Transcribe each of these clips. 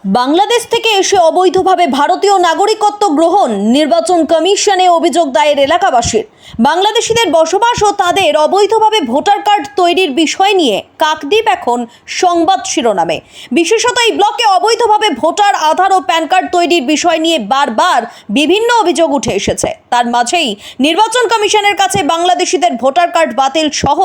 বাংলাদেশ থেকে এসে অবৈধভাবে ভারতীয় নাগরিকত্ব গ্রহণ, নির্বাচন কমিশনে অভিযোগ দায়ের এলাকাবাসীর। বাংলাদেশিদের বসবাস ও তাদের অবৈধভাবে ভোটার কার্ড তৈরির বিষয় নিয়ে কাকদ্বীপ এখন সংবাদ শিরোনামে। বিশেষত এই ব্লকে অবৈধভাবে ভোটার আধার ও প্যান কার্ড তৈরির বিষয় নিয়ে বারবার বিভিন্ন অভিযোগ উঠে এসেছে। তার মাঝেই নির্বাচন কমিশনের কাছে বাংলাদেশিদের ভোটার কার্ড বাতিল সহ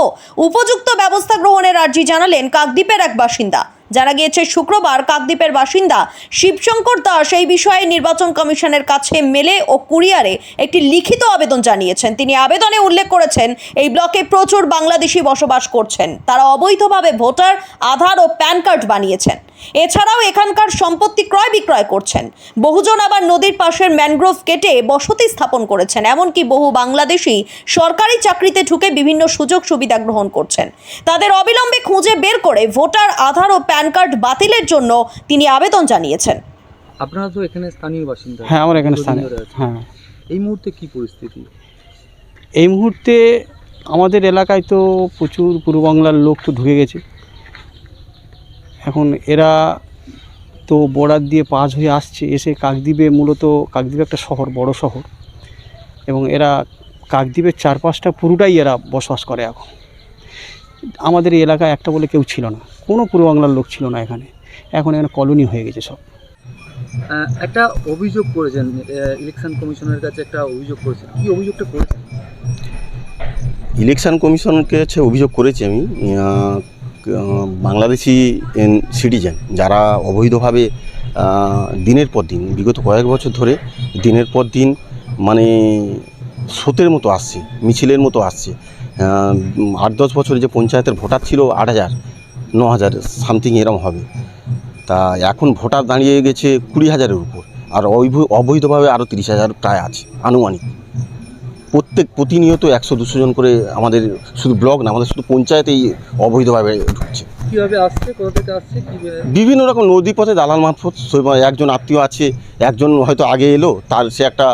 উপযুক্ত ব্যবস্থা গ্রহণের আর্জি জানালেন কাকদ্বীপের এক বাসিন্দা। জানা গিয়েছে শুক্রবার কাকদ্বীপের বাসিন্দা শিবশঙ্কর দাস এই বিষয়ে নির্বাচন কমিশনের কাছে মেলে ও কুরিয়ারে একটি লিখিত আবেদন জানিয়েছেন। তিনি আবেদনে উল্লেখ করেছেন, এই ব্লকে প্রচুর বাংলাদেশি বসবাস করছেন, তারা অবৈধভাবে ভোটার আধার ও প্যান কার্ড বানিয়েছেন। এছাড়াও এখানকার সম্পত্তি ক্রয় বিক্রয় করছেন। বহুজন আবার নদীর পাশের ম্যানগ্রোভ কেটে বসতি স্থাপন করেছেন। এমনকি বহু বাংলাদেশি সরকারি চাকরিতে ঢুকে বিভিন্ন সুযোগ সুবিধা গ্রহণ করছেন। তাদের অবিলম্বে খুঁজে বের করে ভোটার আধার ও প্যান কার্ড বাতিলের জন্য তিনি আবেদন জানিয়েছেন। আপনারা তো এখানে স্থানীয় বাসিন্দা। হ্যাঁ, আমার এখানে স্থানীয়। হ্যাঁ, এই মুহূর্তে কি পরিস্থিতি? এই মুহূর্তে আমাদের এলাকায় তো প্রচুর পূর্ব বাংলার লোক তো ঢুকে গেছে। এখন এরা তো বর্ডার দিয়ে পাস হয়ে আসছে, এসে কাকদ্বীপে, মূলত কাকদ্বীপ একটা শহর, বড় শহর, এবং এরা কাকদ্বীপের চারপাশটা পুরোটাই এরা বসবাস করে। এখন আমাদের এই এলাকায় একটা বলে কেউ ছিল না, কোনো পূর্ব বাংলার লোক ছিল না এখানে। এখন এখানে কলোনি হয়ে গেছে সব। একটা অভিযোগ করেছেন ইলেকশন কমিশনের কাছে, একটা অভিযোগ করেছেন। কি অভিযোগটা করেছেন? ইলেকশন কমিশনকে কাছে অভিযোগ করেছি আমি, বাংলাদেশি সিটিজেন যারা অবৈধভাবে দিনের পর দিন, বিগত কয়েক বছর ধরে দিনের পর দিন মানে স্রোতের মতো আসছে, মিছিলের মতো আসছে। 8-10 বছরে যে পঞ্চায়েতের ভোটার ছিল 8,000, 9,000 সামথিং এরকম হবে, তা এখন ভোটার দাঁড়িয়ে গেছে 20,000-এর উপর, আর অবৈধভাবে আরও 30,000 প্রায় আছে আনুমানিক। প্রতিনিয়ত 100-200 জন করে আমাদের শুধু ব্লক না, আমাদের শুধু পঞ্চায়েতেই অবৈধভাবে ঢুকছে। কীভাবে আসছে, কোথা থেকে আসছে? বিভিন্ন রকম নদী পথে, দালাল মারফত। একজন আত্মীয় আছে, একজন হয়তো আগে এলো, তার সে একটা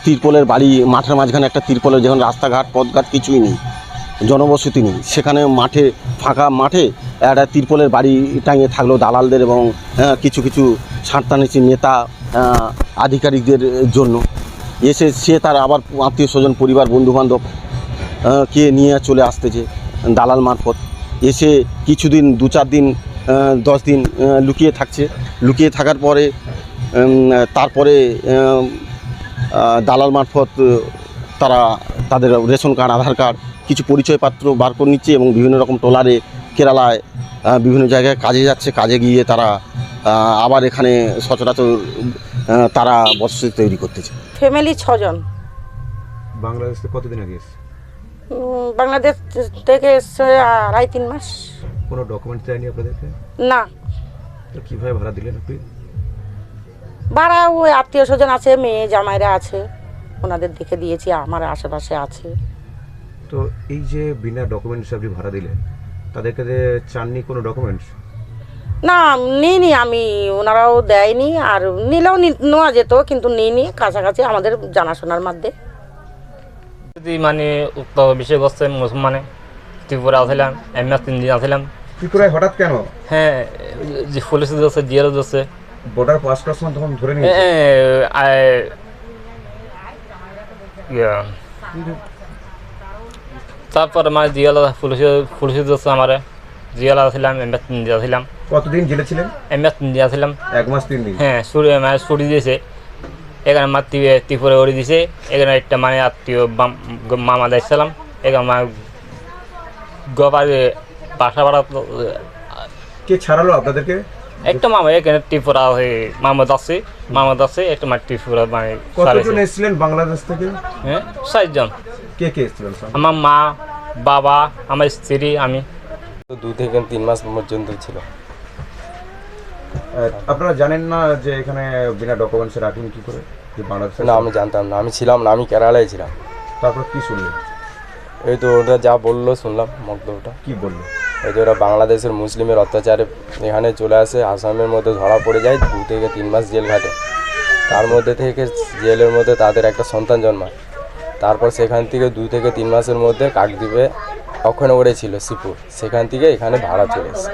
তিরপলের বাড়ি, মাঠের মাঝখানে একটা তিরপলের, যেখানে রাস্তাঘাট পথঘাট কিছুই নেই, জনবসতি নেই, সেখানে মাঠে, ফাঁকা মাঠে একটা তিরপলের বাড়ি টাঙিয়ে থাকলো দালালদের এবং কিছু কিছু সাঁড়তানিচি নেতা আধিকারিকদের জন্য। এসে সে তার আবার আত্মীয় স্বজন, পরিবার, বন্ধুবান্ধব কে নিয়ে চলে আসতেছে দালাল মারফত। এসে কিছুদিন, 2-4 দিন, 10 দিন লুকিয়ে থাকছে। লুকিয়ে থাকার পরে তারপরে দালাল মারফত তারা তাদের রেশন কার্ড, আধার কার্ড, কিছু পরিচয়পত্র বার করে নিচ্ছে এবং বিভিন্ন রকম ট্রলারে কেরালায় বিভিন্ন জায়গায় কাজে যাচ্ছে। কাজে গিয়ে তারা আবার এখানে সচরাচর তারা বসতি তৈরি করতেছে। ফ্যামিলি 6 জন। বাংলাদেশ থেকে কতদিন আগে এসেছে? বাংলাদেশ থেকে এসছে 2.5-3 মাস। কোনো ডকুমেন্ট চাইনি আপনাদেরকে? না। তো কীভাবে ভাড়া দিলেন আপনি? ভাড়া ওই আত্মীয় স্বজন আছে, মেয়ে জামাইরা আছে, ওনাদের দেখে দিয়েছি, আমার আশেপাশে আছে। তো এই যে বিনা ডকুমেন্টস আপনি ভাড়া দিলেন, তাদেরকে চাননি কোনো ডকুমেন্টস? না, নিইনি আমি, ওনারাও দেয়নি, আর নিলেও নেওয়া যেত, কিন্তু নিইনি। কাছাকাছি আমাদের জানাশোনার মধ্যে যদি মানে উত্তর বিষয়বস্তু মুসলমানে ত্রিপুরা আসলাম, MS 3 দিন আসলাম। ত্রিপুরায় হঠাৎ কেন? হ্যাঁ, যে পুলিশ যাচ্ছে, জিয়ারও যাচ্ছে, বর্ডার পাস করার সময় তখন ধরে নিয়েছে। তারপর মানে জিয়ালা পুলিশ যাচ্ছে, আমার জিয়ালা আসলাম, MS 3 দিন আসলাম। কতদিন জেলে ছিলেন? MS 3 দিন আসলাম। 1 মাস 3 দিন। হ্যাঁ, মানে ছুটি দিয়েছে। এখানে আমার ত্রিপুরা ওড়ি দিছে। এখানে একটা মানে আত্মীয় মামা দেখছিলাম, এখানে আমার গোপারে বাসা ভাড়া। কে ছাড়ালো আপনাদেরকে? একটা মামা এখানে ত্রিপুরা হয়ে মামা আছে একটা মানে ত্রিপুরা মানে। কতজন এসেছিলেন বাংলাদেশ থেকে? হ্যাঁ, 6 জন। কে কে এসেছিলেন? আমার মা, বাবা, আমার স্ত্রী, আমি। 2 থেকে 3 মাস পর্যন্ত ছিল। আপনারা জানেন না যে এখানে বিনা ডকুমেন্টসে রাখুন কি করে? যে বাংলাদেশে? না, আমি জানতাম না, আমি ছিলাম না, আমি কেরালায় ছিলাম। তারপর কি শুনলেন? এই তো ওরা যা বললো শুনলাম, মন্তব্যটা। কি বললো? এই যে ওরা বাংলাদেশের মুসলিমের অত্যাচারে এখানে চলে আসে, আসামের মধ্যে ধরা পড়ে যায়, 2 থেকে 3 মাস জেল ঘাটে। তার মধ্যে থেকে জেলের মধ্যে তাদের একটা সন্তান জন্মায়। তারপর সেখান থেকে 2 থেকে 3 মাসের মধ্যে কাকদ্বীপে ওখানে ওড়ে ছিল শিবপুর, সেখান থেকে এখানে ভাড়া চলে এসে।